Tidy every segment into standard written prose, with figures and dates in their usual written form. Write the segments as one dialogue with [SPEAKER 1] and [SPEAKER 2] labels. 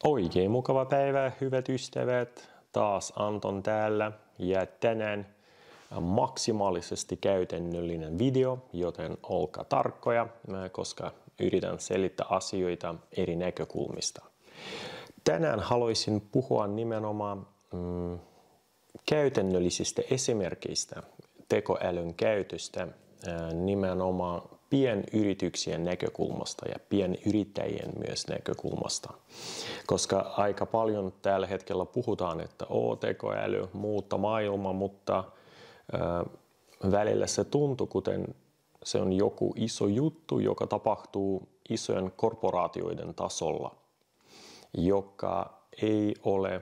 [SPEAKER 1] Oikein mukava päivä, hyvät ystävät. Taas Anton täällä ja tänään maksimaalisesti käytännöllinen video, joten olkaa tarkkoja, koska yritän selittää asioita eri näkökulmista. Tänään haluaisin puhua nimenomaan käytännöllisistä esimerkkeistä tekoälyn käytöstä nimenomaan pienyrityksien näkökulmasta ja pienyrittäjien myös näkökulmasta. Koska aika paljon tällä hetkellä puhutaan, että tekoäly muuttaa maailmaa, mutta välillä se tuntuu, kuten se on joku iso juttu, joka tapahtuu isojen korporaatioiden tasolla, joka ei ole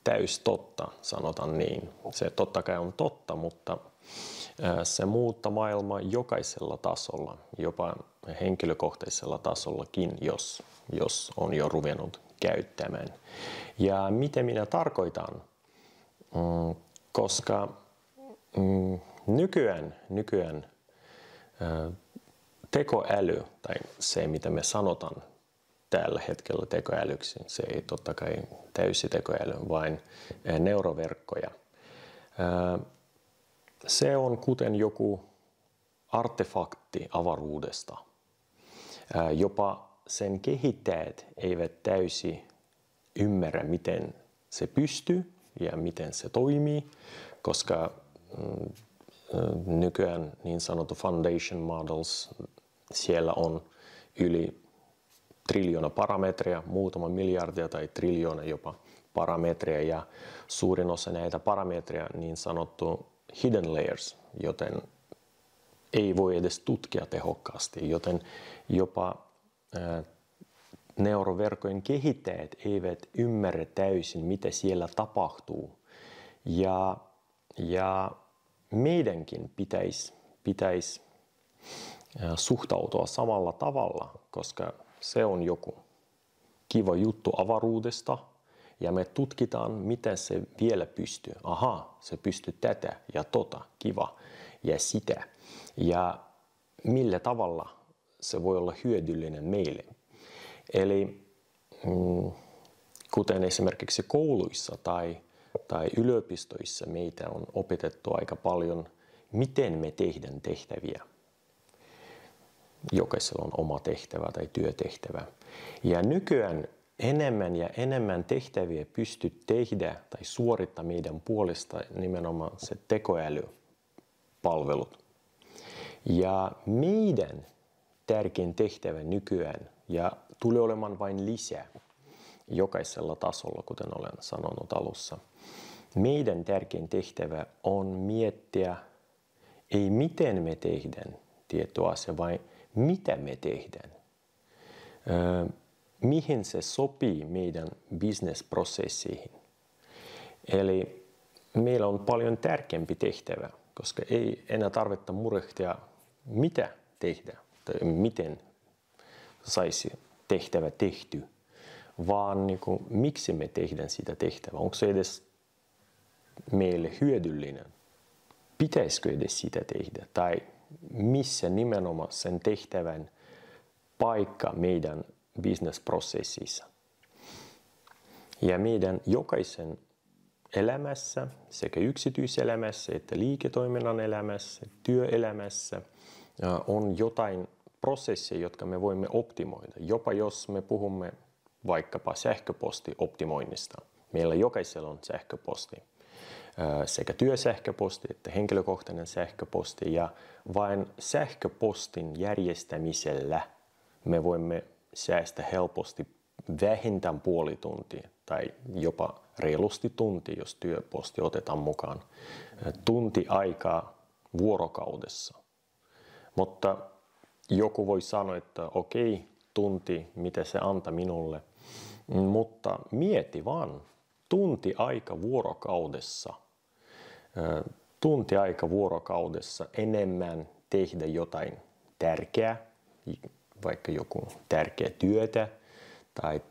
[SPEAKER 1] täys totta, sanotaan niin. Se totta kai on totta, mutta se muuttaa maailmaa jokaisella tasolla, jopa henkilökohtaisella tasollakin, jos on jo ruvennut käyttämään. Ja mitä minä tarkoitan? Koska nykyään tekoäly, tai se mitä me sanotaan tällä hetkellä tekoälyksi, se ei totta kai täysi tekoäly, vain neuroverkkoja. Se on kuten joku artefakti avaruudesta. Jopa sen kehittäjät eivät täysin ymmärrä, miten se pystyy ja miten se toimii, koska nykyään niin sanottu foundation models, siellä on yli triljoona parametria, muutama miljardia tai triljoona jopa parametria, ja suurin osa näitä parametria niin sanottu hidden layers, joten ei voi edes tutkia tehokkaasti, joten jopa neuroverkkojen kehittäjät eivät ymmärrä täysin, mitä siellä tapahtuu. Ja meidänkin pitäisi suhtautua samalla tavalla, koska se on joku kiva juttu avaruudesta, ja me tutkitaan, miten se vielä pystyy. Aha, se pystyy tätä ja tota, kiva, ja sitä. Ja millä tavalla se voi olla hyödyllinen meille. Eli kuten esimerkiksi kouluissa tai yliopistoissa meitä on opetettu aika paljon, miten me tehdään tehtäviä. Jokaisella on oma tehtävä tai työtehtävä. Ja nykyään enemmän ja enemmän tehtäviä pystyy tehdä tai suorittaa meidän puolesta nimenomaan se tekoälypalvelut. Ja meidän tärkein tehtävä nykyään, ja tulee olemaan vain lisää jokaisella tasolla, kuten olen sanonut alussa, meidän tärkein tehtävä on miettiä, ei miten me tehdään tietty asia, vaan mitä me tehdään. Mihin se sopii meidän bisnesprosessiin. Eli meillä on paljon tärkeämpi tehtävä, koska ei enää tarvitse murehtia, mitä tehdä tai miten saisi tehtävä tehty, vaan niin kuin, miksi me tehdään sitä tehtävää. Onko se edes meille hyödyllinen? Pitäisikö edes sitä tehdä? Tai missä nimenomaan sen tehtävän paikka meidän bisnesprosessissa. Ja meidän jokaisen elämässä, sekä yksityiselämässä että liiketoiminnan elämässä, työelämässä, on jotain prosesseja, jotka me voimme optimoida. Jopa jos me puhumme vaikkapa sähköpostioptimoinnista. Meillä jokaisella on sähköposti. Sekä työsähköposti että henkilökohtainen sähköposti. Ja vain sähköpostin järjestämisellä me voimme säästää helposti vähintään puoli tuntia tai jopa reilusti tunti, jos työposti otetaan mukaan. Tunti aikaa vuorokaudessa. Mutta joku voi sanoa, että okei, tunti, mitä se antaa minulle. Mutta mieti vaan, tunti aika vuorokaudessa. Tunti aika vuorokaudessa enemmän tehdä jotain tärkeää, vaikka joku tärkeä työtä, tai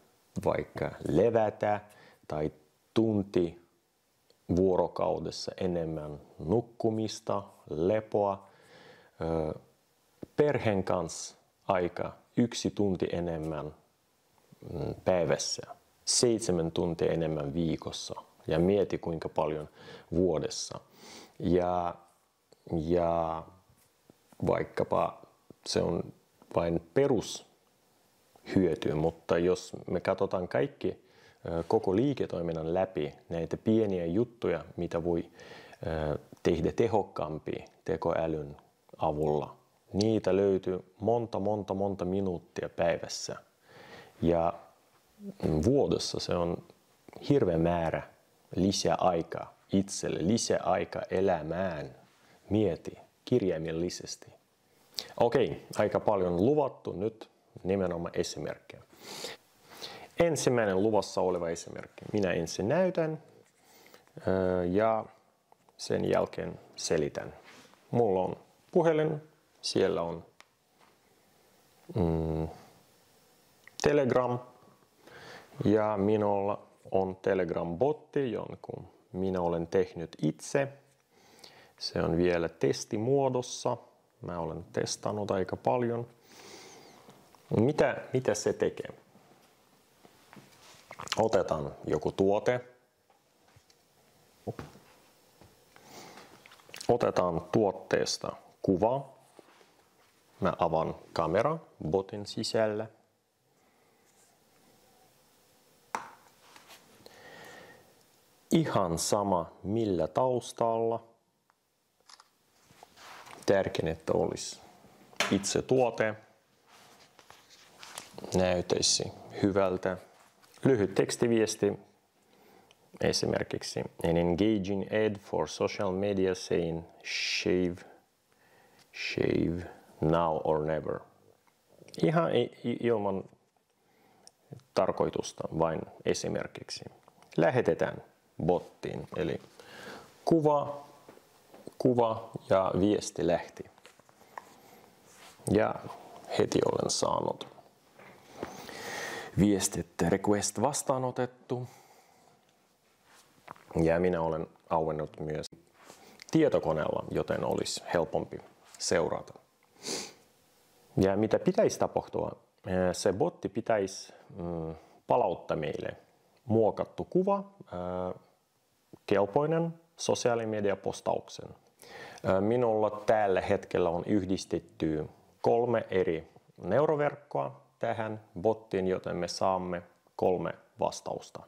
[SPEAKER 1] vaikka levätä, tai tunti vuorokaudessa enemmän nukkumista, lepoa, perheen kanssa aika 1 tunti enemmän päivässä, 7 tuntia enemmän viikossa ja mieti kuinka paljon vuodessa. Ja vaikkapa se on vain perushyöty, mutta jos me katsotaan kaikki koko liiketoiminnan läpi näitä pieniä juttuja, mitä voi tehdä tehokkaampi tekoälyn avulla, niitä löytyy monta minuuttia päivässä. Ja vuodessa se on hirveä määrä lisää aikaa itselle, lisää aikaa elämään. Mieti kirjaimellisesti. Okei, aika paljon luvattu, nyt nimenomaan esimerkkejä. Ensimmäinen luvassa oleva esimerkki. Minä ensin näytän ja sen jälkeen selitän. Mulla on puhelin, siellä on Telegram ja minulla on Telegram-botti, jonkun minä olen tehnyt itse. Se on vielä testimuodossa. Mä olen testannut aika paljon. Mitä se tekee? Otetaan joku tuote. Otetaan tuotteesta kuva. Mä avaan kamera botin sisällä. Ihan sama millä taustalla. Tärkein, että olisi itse tuote. Näyttäisi hyvältä. Lyhyt tekstiviesti. Esimerkiksi an engaging ad for social media saying shave now or never. Ihan ilman tarkoitusta, vain esimerkiksi. Lähetetään bottiin, eli kuva ja viesti lähti. Ja heti olen saanut viestit request vastaanotettu. Ja minä olen auennut myös tietokoneella, joten olisi helpompi seurata. Ja mitä pitäisi tapahtua? Se botti pitäisi palauttaa meille muokattu kuva, kelpoinen sosiaalimediapostauksen. Minulla tällä hetkellä on yhdistetty 3 eri neuroverkkoa tähän bottiin, joten me saamme 3 vastausta.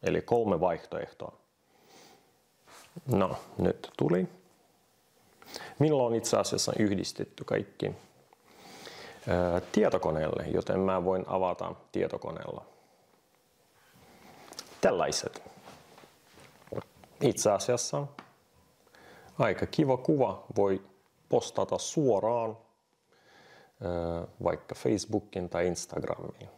[SPEAKER 1] Eli 3 vaihtoehtoa. No, nyt tuli. Minulla on itse asiassa yhdistetty kaikki tietokoneelle, joten mä voin avata tietokoneella. Tällaiset. Itse asiassa aika kiva kuva voi postata suoraan vaikka Facebookiin tai Instagramiin.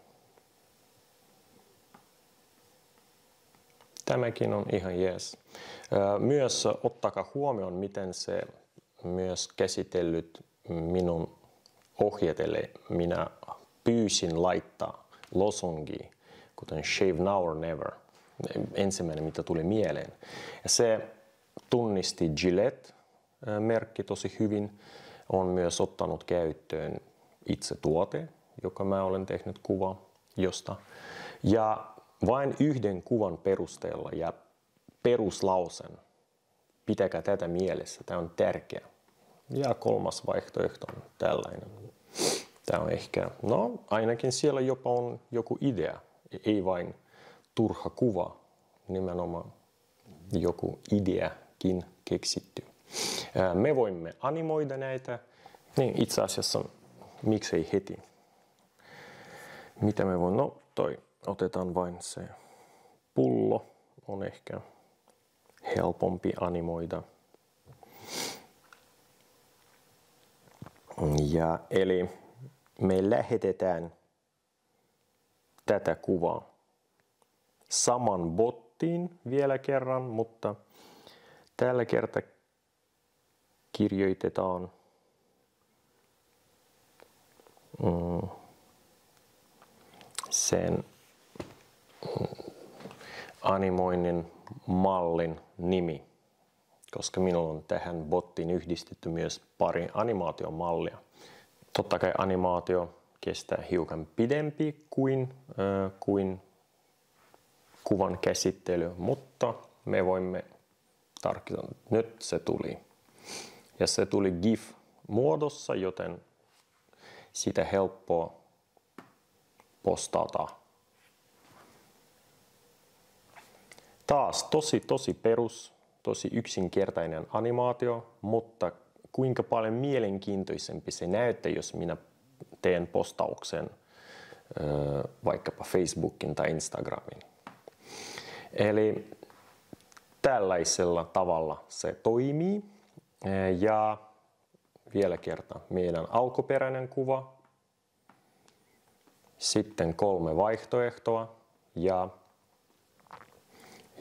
[SPEAKER 1] Tämäkin on ihan jees. Myös ottakaa huomioon, miten se myös käsitellyt minun ohjeet, eli minä pyysin laittaa losungia, kuten shave now or never. Ensimmäinen, mitä tuli mieleen. Ja se tunnisti Gillette-merkki tosi hyvin. On myös ottanut käyttöön itse tuote, joka mä olen tehnyt kuva josta. Ja vain yhden kuvan perusteella ja peruslausen. Pitäkää tätä mielessä, tämä on tärkeä. Ja 3. vaihtoehto on tällainen. Tämä on ehkä, no ainakin siellä jopa on joku idea, ei vain turha kuva, nimenomaan joku ideakin keksitty. Me voimme animoida näitä, niin itse asiassa miksei heti. Mitä me voimme, no otetaan vain se pullo, on ehkä helpompi animoida. Ja eli me lähetetään tätä kuvaa saman bottiin vielä kerran, mutta tällä kertaa kirjoitetaan sen animoinnin mallin nimi, koska minulla on tähän bottiin yhdistetty myös pari animaatiomallia. Totta kai animaatio kestää hiukan pidempi kuin kuvan käsittely, mutta me voimme tarkistaa. Nyt se tuli. Ja se tuli GIF-muodossa, joten sitä helppoa postata. Taas tosi perus, tosi yksinkertainen animaatio, mutta kuinka paljon mielenkiintoisempi se näyttää, jos minä teen postauksen vaikkapa Facebookin tai Instagramin. Eli tällaisella tavalla se toimii. Ja vielä kerta meidän alkuperäinen kuva, sitten 3 vaihtoehtoa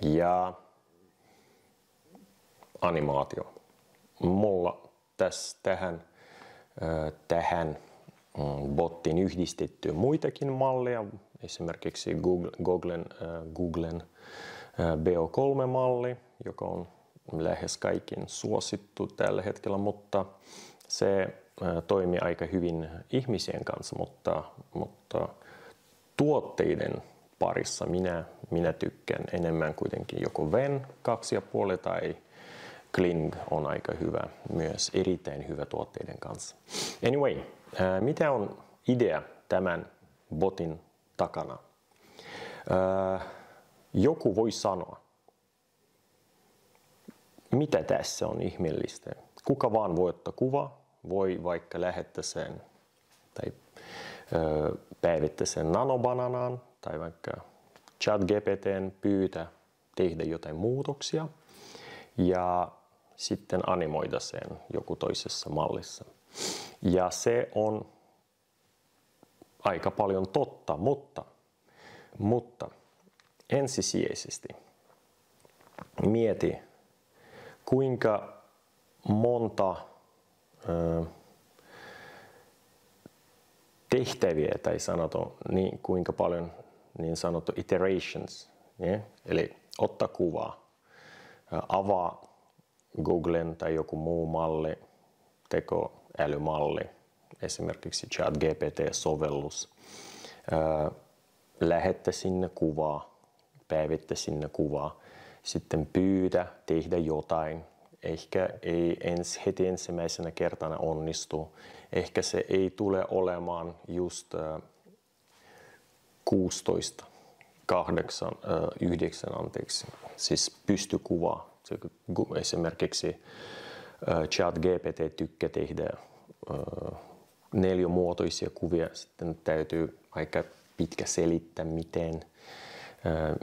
[SPEAKER 1] ja animaatio. Mulla tähän bottiin yhdistetty muitakin malleja, esimerkiksi Googlen BO3-malli, joka on lähes kaikin suosittu tällä hetkellä, mutta se toimii aika hyvin ihmisien kanssa, mutta tuotteiden parissa minä tykkään enemmän kuitenkin joko Ven 2,5 tai Kling on aika hyvä, myös erittäin hyvä tuotteiden kanssa. Anyway, mitä on idea tämän botin takana? Joku voi sanoa, mitä tässä on ihmeellistä. Kuka vaan voi ottaa kuva, voi vaikka lähettää sen tai päivittää sen nanobananaan tai vaikka ChatGPT:n pyytää tehdä jotain muutoksia ja sitten animoida sen joku toisessa mallissa. Ja se on aika paljon totta, mutta ensisijaisesti mieti, kuinka monta tehtäviä tai sanotaan niin, kuinka paljon niin sanottu iterations, eli ottaa kuvaa, avaa Googlen tai joku muu malli, tekoälymalli, esimerkiksi ChatGPT-sovellus, lähettää sinne kuvaa, päivittää sinne kuvaa, sitten pyydä tehdä jotain. Ehkä ei heti ensimmäisenä kertana onnistu. Ehkä se ei tule olemaan just 16, 8, 9 siis pystykuva. Esimerkiksi ChatGPT tykkää tehdä 4-muotoisia kuvia. Sitten täytyy aika pitkä selittää,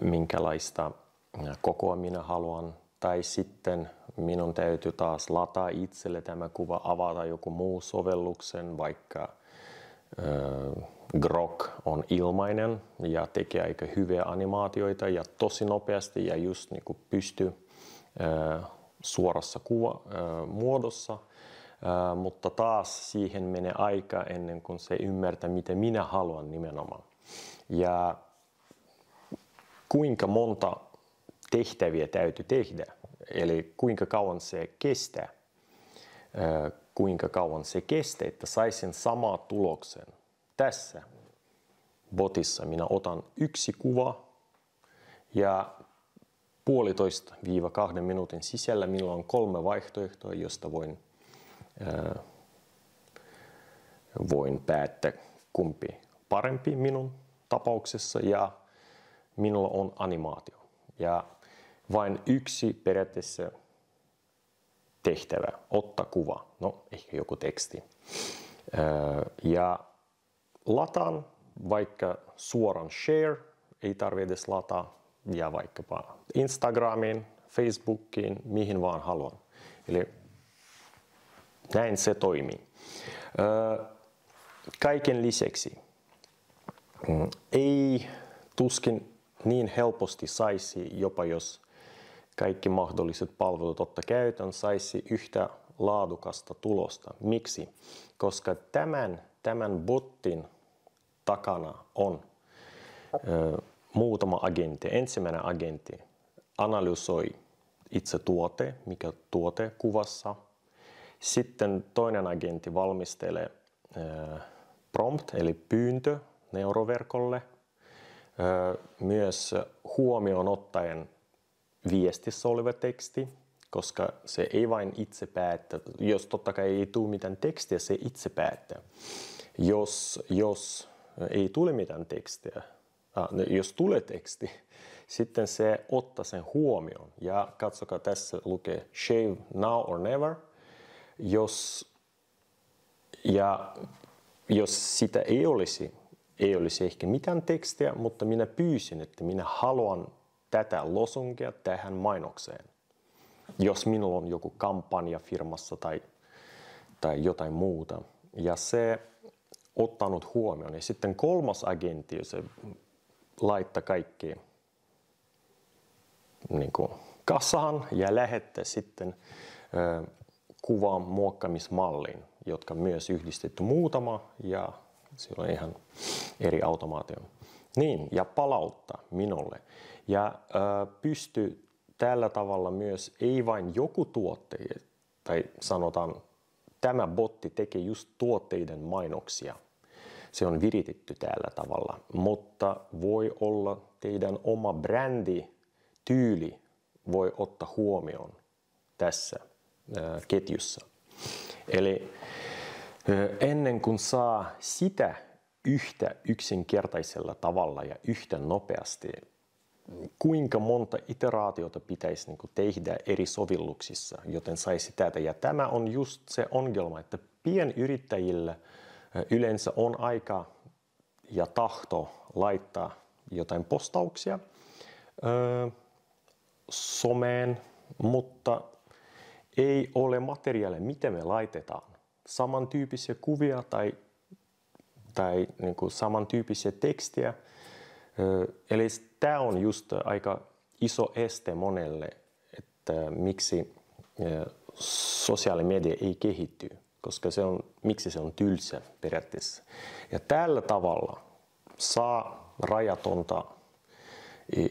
[SPEAKER 1] minkälaista kokoa minä haluan. Tai sitten minun täytyy taas lataa itselle tämä kuva, avata joku muu sovelluksen, vaikka Grok on ilmainen ja tekee aika hyviä animaatioita ja tosi nopeasti ja just niin kuin pystyy suorassa muodossa, mutta taas siihen menee aika ennen kuin se ymmärtää, mitä minä haluan nimenomaan. Ja kuinka monta tehtäviä täytyy tehdä, eli kuinka kauan se kestää, että saisin samaa tuloksen. Tässä botissa minä otan 1 kuva ja 1,5–2 minuutin sisällä minulla on 3 vaihtoehtoa, josta voin päättää kumpi parempi minun tapauksessa ja minulla on animaatio. Ja vain 1 periaatteessa tehtävä, ottaa kuva, no ehkä joku teksti. Ja lataan vaikka suoran share, ei tarvitse edes lataa, ja vaikkapa Instagramiin, Facebookiin, mihin vaan haluan. Eli näin se toimii. Kaiken lisäksi ei tuskin niin helposti saisi, jopa jos kaikki mahdolliset palvelut ottaa käytön, saisi yhtä laadukasta tulosta. Miksi? Koska tämän botin takana on muutama agentti. Ensimmäinen agentti analysoi itse tuote, mikä tuote kuvassa. Sitten toinen agentti valmistelee prompt eli pyyntö neuroverkolle. Myös huomioon ottaen viestissä oleva teksti, koska se ei vain itse päätä. Jos totta kai ei tule mitään tekstiä, se itse päättää. Jos ei tule mitään tekstiä, jos tulee teksti, sitten se ottaa sen huomioon. Ja katsokaa, tässä lukee shave now or never. Jos sitä ei olisi ehkä mitään tekstiä, mutta minä pyysin, että minä haluan tätä losunkia tähän mainokseen. Jos minulla on joku kampanja firmassa tai jotain muuta. Ja se ottanut huomioon. Ja sitten kolmas agentti, se laittaa kaikki niin kuin kasaan ja lähettää sitten kuvan muokkaamismalliin, jotka myös yhdistetty muutama ja sillä on ihan eri automaatio. Niin, ja palauttaa minulle. Ja pystyy tällä tavalla myös, ei vain joku tuotte, tai sanotaan, tämä botti tekee just tuotteiden mainoksia. Se on viritetty tällä tavalla, mutta voi olla teidän oma brändi, tyyli voi ottaa huomioon tässä ketjussa. Eli ennen kuin saa sitä yhtä yksinkertaisella tavalla ja yhtä nopeasti, kuinka monta iteraatiota pitäisi tehdä eri sovelluksissa, joten saisi tätä. Ja tämä on just se ongelma, että pienyrittäjillä yleensä on aika ja tahto laittaa jotain postauksia someen, mutta ei ole materiaalia, miten me laitetaan. Samantyyppisiä kuvia tai niin kuin samantyyppisiä tekstiä. Eli tämä on just aika iso este monelle, että miksi sosiaalimedia ei kehitty, koska miksi se on tylsä periaatteessa. Ja tällä tavalla saa rajatonta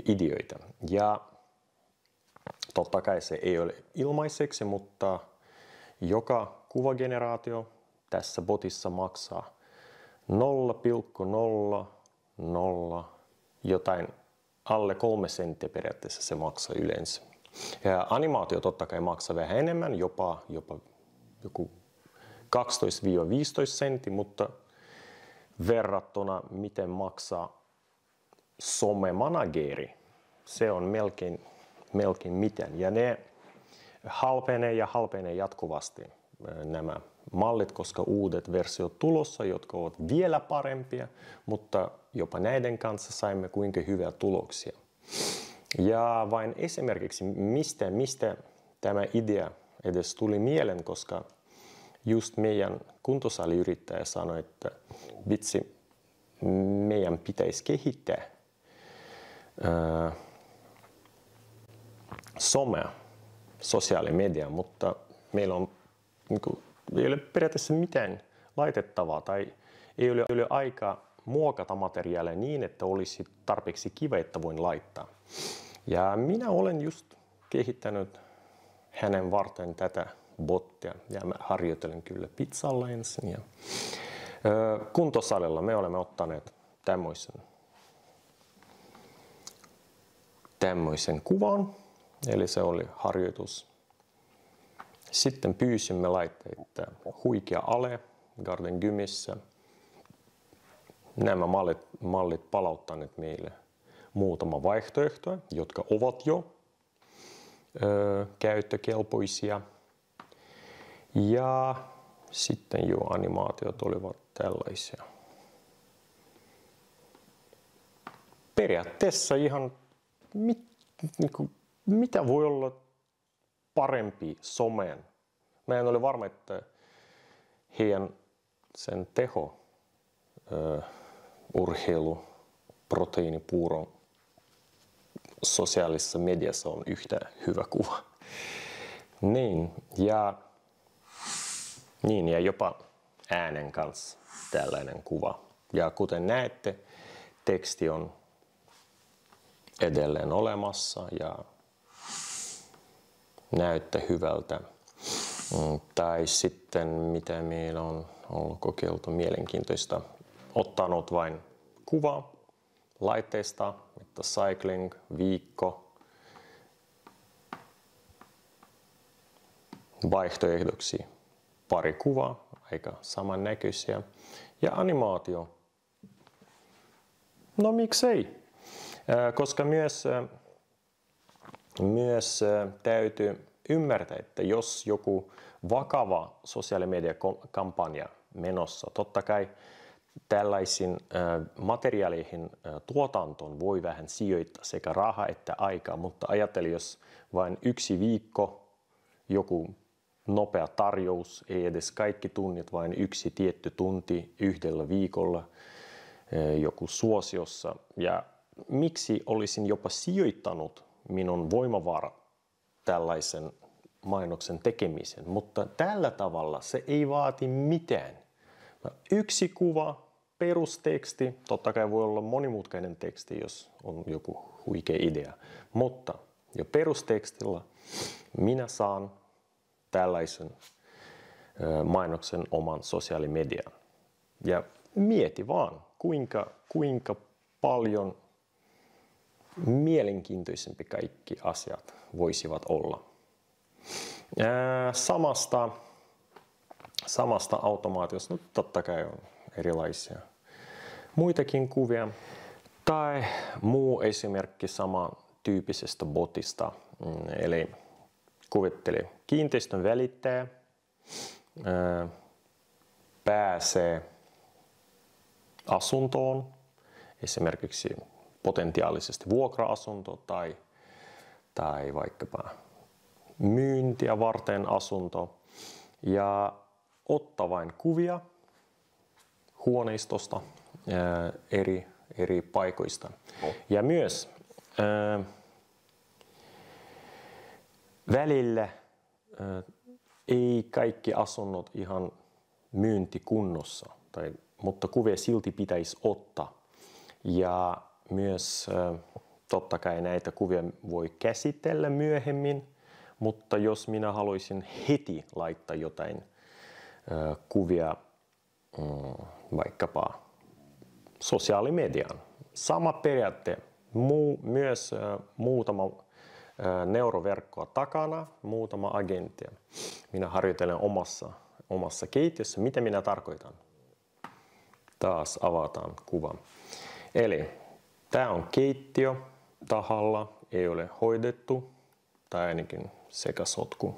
[SPEAKER 1] ideoita. Ja totta kai se ei ole ilmaiseksi, mutta joka kuvageneraatio tässä botissa maksaa 0,00 jotain alle 3 senttiä periaatteessa se maksaa yleensä. Ja animaatio totta kai maksaa vähän enemmän, jopa joku 12-15 senttiä, mutta verrattuna miten maksaa somemanageri, se on melkein mitään. Ja ne halpenee jatkuvasti nämä mallit, koska uudet versiot tulossa, jotka ovat vielä parempia, mutta jopa näiden kanssa saimme kuinka hyviä tuloksia. Ja vain esimerkiksi mistä tämä idea edes tuli mieleen, koska just meidän kuntosaliyrittäjä sanoi, että vitsi, meidän pitäisi kehittää somea, sosiaalimedia, mutta meillä on ei ole periaatteessa mitään laitettavaa tai ei ole aikaa muokata materiaalia niin, että olisi tarpeeksi kiva, että voin laittaa. Ja minä olen just kehittänyt hänen varten tätä bottia ja mä harjoittelen kyllä pizzalla ensin. Ja kuntosalilla me olemme ottaneet tämmöisen kuvan, eli se oli harjoitus. Sitten pyysimme laitteita huikea ale Garden Gymissä. Nämä mallit palauttaneet meille muutama vaihtoehto, jotka ovat jo käyttökelpoisia. Ja sitten jo animaatiot olivat tällaisia. Periaatteessa ihan mitä voi olla parempi someen. Mä en ole varma, että heidän sen teho urheilu, proteiinipuuron sosiaalisessa mediassa on yhtä hyvä kuva. Niin, ja jopa äänen kanssa tällainen kuva. Ja kuten näette, teksti on edelleen olemassa ja näyttää hyvältä. Tai sitten mitä meillä on ollut kokeiltu mielenkiintoista. ottanut vain kuva laitteesta, että cycling, viikko, vaihtoehdoksi pari kuvaa, aika samannäköisiä, ja animaatio. No miksei? Koska myös täytyy ymmärtää, että jos joku vakava sosiaalimediakampanja menossa, totta kai tällaisiin materiaaleihin tuotantoon voi vähän sijoittaa sekä rahaa että aikaa, mutta ajatteli, jos vain 1 viikko joku nopea tarjous, ei edes kaikki tunnit, vain 1 tietty tunti yhdellä viikolla joku suosiossa. Ja miksi olisin jopa sijoittanut minun voimavarat tällaisen mainoksen tekemisen, mutta tällä tavalla se ei vaati mitään. 1 kuva, perusteksti, totta kai voi olla monimutkainen teksti, jos on joku huikea idea, mutta jo perustekstillä minä saan tällaisen mainoksen oman sosiaalimedian. Ja mieti vaan, kuinka paljon mielenkiintoisempi kaikki asiat voisivat olla. Samasta automaatiosta, no totta kai on erilaisia muitakin kuvia. Tai muu esimerkki samantyyppisestä botista, eli kuvittele kiinteistön välittäjä pääsee asuntoon, esimerkiksi potentiaalisesti vuokra-asunto tai vaikkapa myyntiä varten asunto, ja ottaa vain kuvia huoneistosta eri paikoista. Ja myös välillä ei kaikki asunnot ihan myyntikunnossa, mutta kuvia silti pitäisi ottaa. Ja myös totta kai näitä kuvia voi käsitellä myöhemmin, mutta jos minä haluaisin heti laittaa jotain kuvia vaikkapa sosiaalimediaan, sama periaate, myös muutama neuroverkkoa takana, muutama agenttia. Minä harjoittelen omassa keittiössä. Mitä minä tarkoitan? Taas avataan kuva. Eli tämä on keittiö tahalla, ei ole hoidettu tai ainakin sekasotku.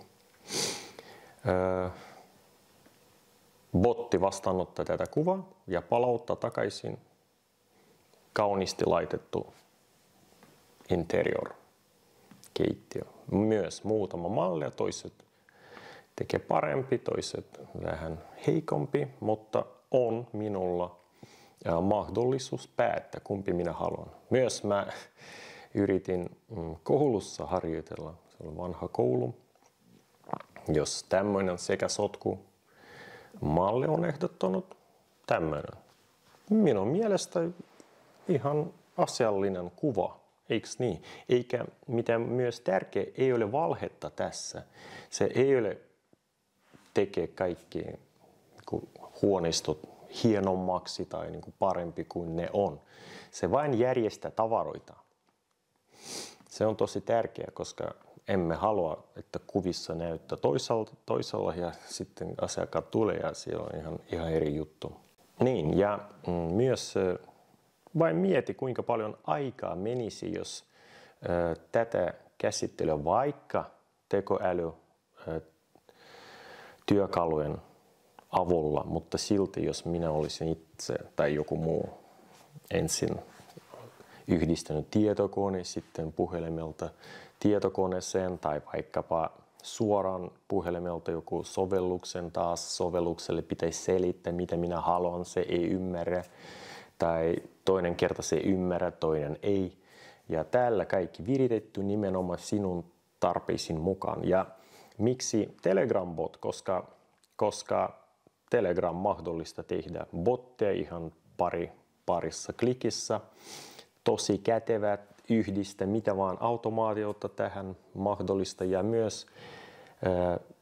[SPEAKER 1] Botti vastaanottaa tätä kuvaa ja palauttaa takaisin kauniisti laitettu interior keittiö. Myös muutama malli ja toiset tekee parempi, toiset vähän heikompi, mutta on minulla mahdollisuus päättää, kumpi minä haluan. Myös mä yritin koulussa harjoitella, se on vanha koulu. Jos tämmöinen sekasotku malli on ehdottanut, tämmöinen. Minun mielestä ihan asiallinen kuva, eikö niin? Eikä mitään myös tärkeää, ei ole valhetta tässä. Se ei ole tekee kaikki huoneistot hienommaksi tai parempi kuin ne on. Se vain järjestää tavaroita. Se on tosi tärkeää, koska emme halua, että kuvissa näyttää toisella ja sitten asiakkaat tulee ja siellä on ihan eri juttu. Niin, ja myös vain mieti, kuinka paljon aikaa menisi, jos tätä käsittelyä vaikka tekoäly työkalujen avulla, mutta silti jos minä olisin itse tai joku muu ensin yhdistänyt tietokone sitten puhelimelta tietokoneeseen tai vaikkapa suoraan puhelimelta joku sovelluksen, taas sovellukselle pitäisi selittää, mitä minä haluan, se ei ymmärrä tai toinen kerta se ymmärrä, toinen ei. Ja täällä kaikki viritetty nimenomaan sinun tarpeisiin mukaan. Ja miksi Telegram-bot? Koska Telegram mahdollista tehdä botteja ihan parissa klikissä. Tosi kätevät, yhdistä mitä vaan automaatiota tähän mahdollista ja myös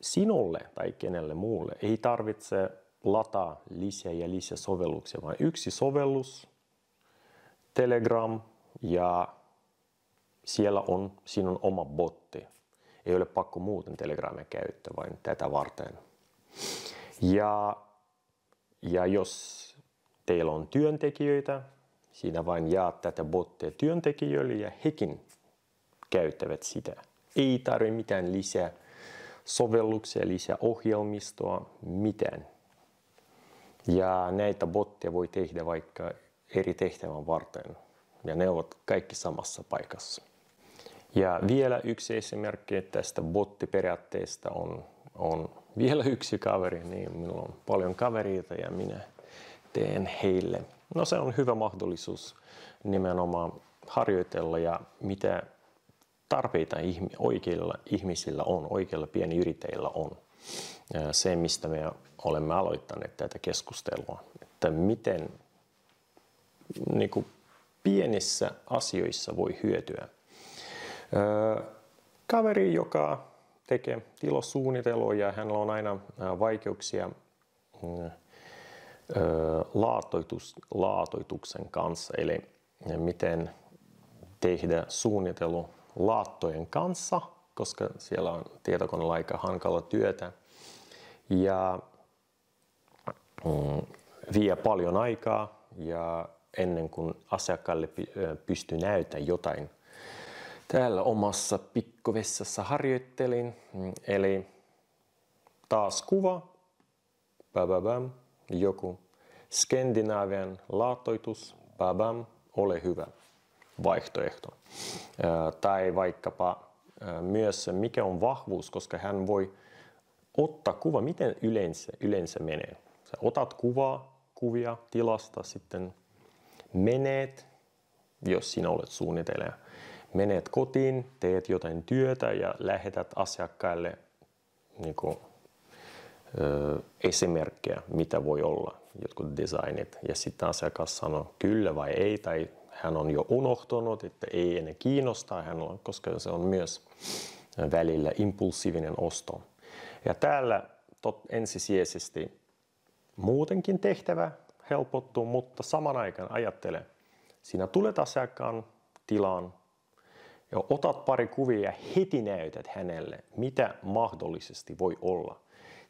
[SPEAKER 1] sinulle tai kenelle muulle ei tarvitse lataa lisää ja lisää sovelluksia, vaan yksi sovellus, Telegram, ja siinä on oma botti. Ei ole pakko muuten Telegramia käyttää, vain tätä varten. Ja jos teillä on työntekijöitä, siinä vain jaat tätä bottia työntekijöille ja hekin käyttävät sitä. Ei tarvitse mitään lisää sovelluksia, lisää ohjelmistoa, mitään. Ja näitä botteja voi tehdä vaikka eri tehtävän varten. Ja ne ovat kaikki samassa paikassa. Ja vielä yksi esimerkki tästä bottiperiaatteesta on vielä yksi kaveri. Niin minulla on paljon kavereita ja minä teen heille. No se on hyvä mahdollisuus nimenomaan harjoitella ja mitä tarpeita oikeilla ihmisillä on, oikeilla pienyrittäjillä on. Se, mistä me olemme aloittaneet tätä keskustelua, että miten niin kuin pienissä asioissa voi hyötyä. Kaveri, joka tekee tilosuunnittelua ja hänellä on aina vaikeuksia laatoituksen kanssa, eli miten tehdä suunnittelu laattojen kanssa, koska siellä on tietokoneella aika hankala työtä ja vie paljon aikaa ja ennen kuin asiakkaalle pystyy näyttämään jotain. Täällä omassa pikkuvessassa harjoittelin, eli taas kuva, joku Skandinavian laatoitus, ole hyvä vaihtoehto. Tai vaikkapa myös mikä on vahvuus, koska hän voi ottaa kuva, miten yleensä menee. Sä otat kuvia tilasta, sitten menet, jos sinä olet suunnittelija, menet kotiin, teet jotain työtä ja lähetät asiakkaille niin kuin, esimerkkejä, mitä voi olla, jotkut designit. Ja sitten asiakas sanoo kyllä vai ei, tai hän on jo unohtunut, että ei enää kiinnostaa hänellä, koska se on myös välillä impulsiivinen osto. Ja täällä ensisijaisesti muutenkin tehtävä helpottuu, mutta saman aikaan ajattele, sinä tulet asiakkaan tilaan ja otat pari kuvia ja heti näytät hänelle, mitä mahdollisesti voi olla.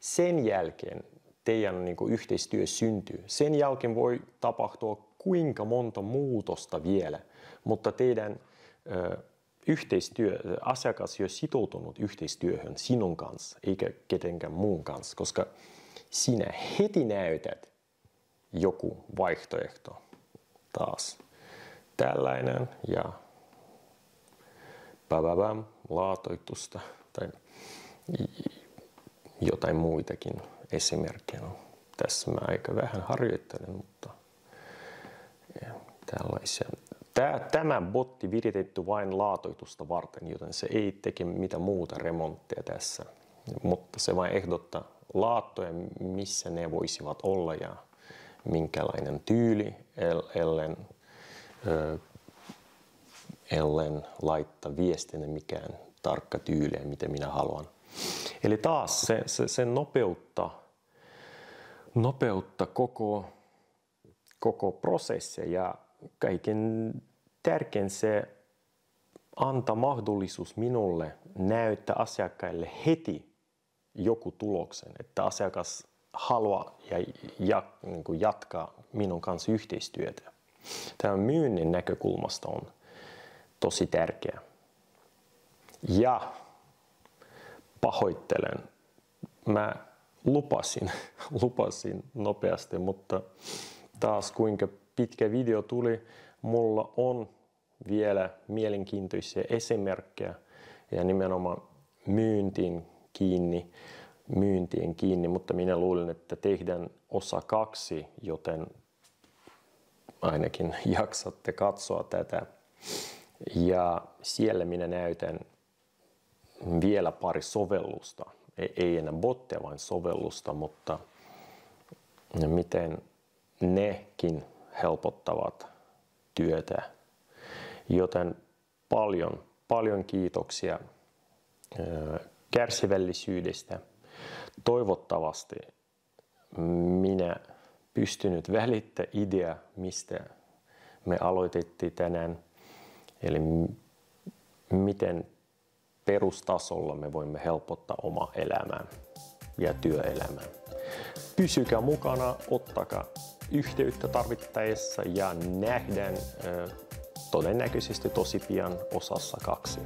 [SPEAKER 1] Sen jälkeen teidän yhteistyö syntyy. Sen jälkeen voi tapahtua kuinka monta muutosta vielä, mutta teidän asiakas on sitoutunut yhteistyöhön sinun kanssa, eikä ketenkään muun kanssa, koska sinä heti näytät joku vaihtoehto. Taas tällainen ja laatoitusta tai jotain muitakin esimerkkejä. No, tässä mä aika vähän harjoittelen, mutta tällaisia. Tämä botti viritetty vain laatoitusta varten, joten se ei teke mitään muuta remontteja tässä. Mutta se vain ehdottaa laattoja, missä ne voisivat olla ja minkälainen tyyli, ellen laittaa viestinä mikään tarkka tyyli ja mitä minä haluan. Eli taas se nopeuttaa koko prosessia ja kaiken tärkein se antaa mahdollisuus minulle näyttää asiakkaille heti joku tuloksen, että asiakas haluaa jatkaa minun kanssa yhteistyötä. Tämä myynnin näkökulmasta on tosi tärkeä. Ja pahoittelen, mä lupasin nopeasti, mutta taas kuinka pitkä video tuli, mulla on vielä mielenkiintoisia esimerkkejä ja nimenomaan myyntiin kiinni, mutta minä luulen, että tehdään osa 2, joten ainakin jaksatte katsoa tätä. Ja siellä minä näytän vielä pari sovellusta, ei enää botteja, vaan sovellusta, mutta miten nekin helpottavat työtä. Joten paljon kiitoksia kärsivällisyydestä. Toivottavasti minä pystynyt välittämään idea, mistä me aloitettiin tänään. Eli miten perustasolla me voimme helpottaa omaa elämää ja työelämää. Pysykää mukana, ottakaa yhteyttä tarvittaessa ja nähdään todennäköisesti tosi pian osassa 2.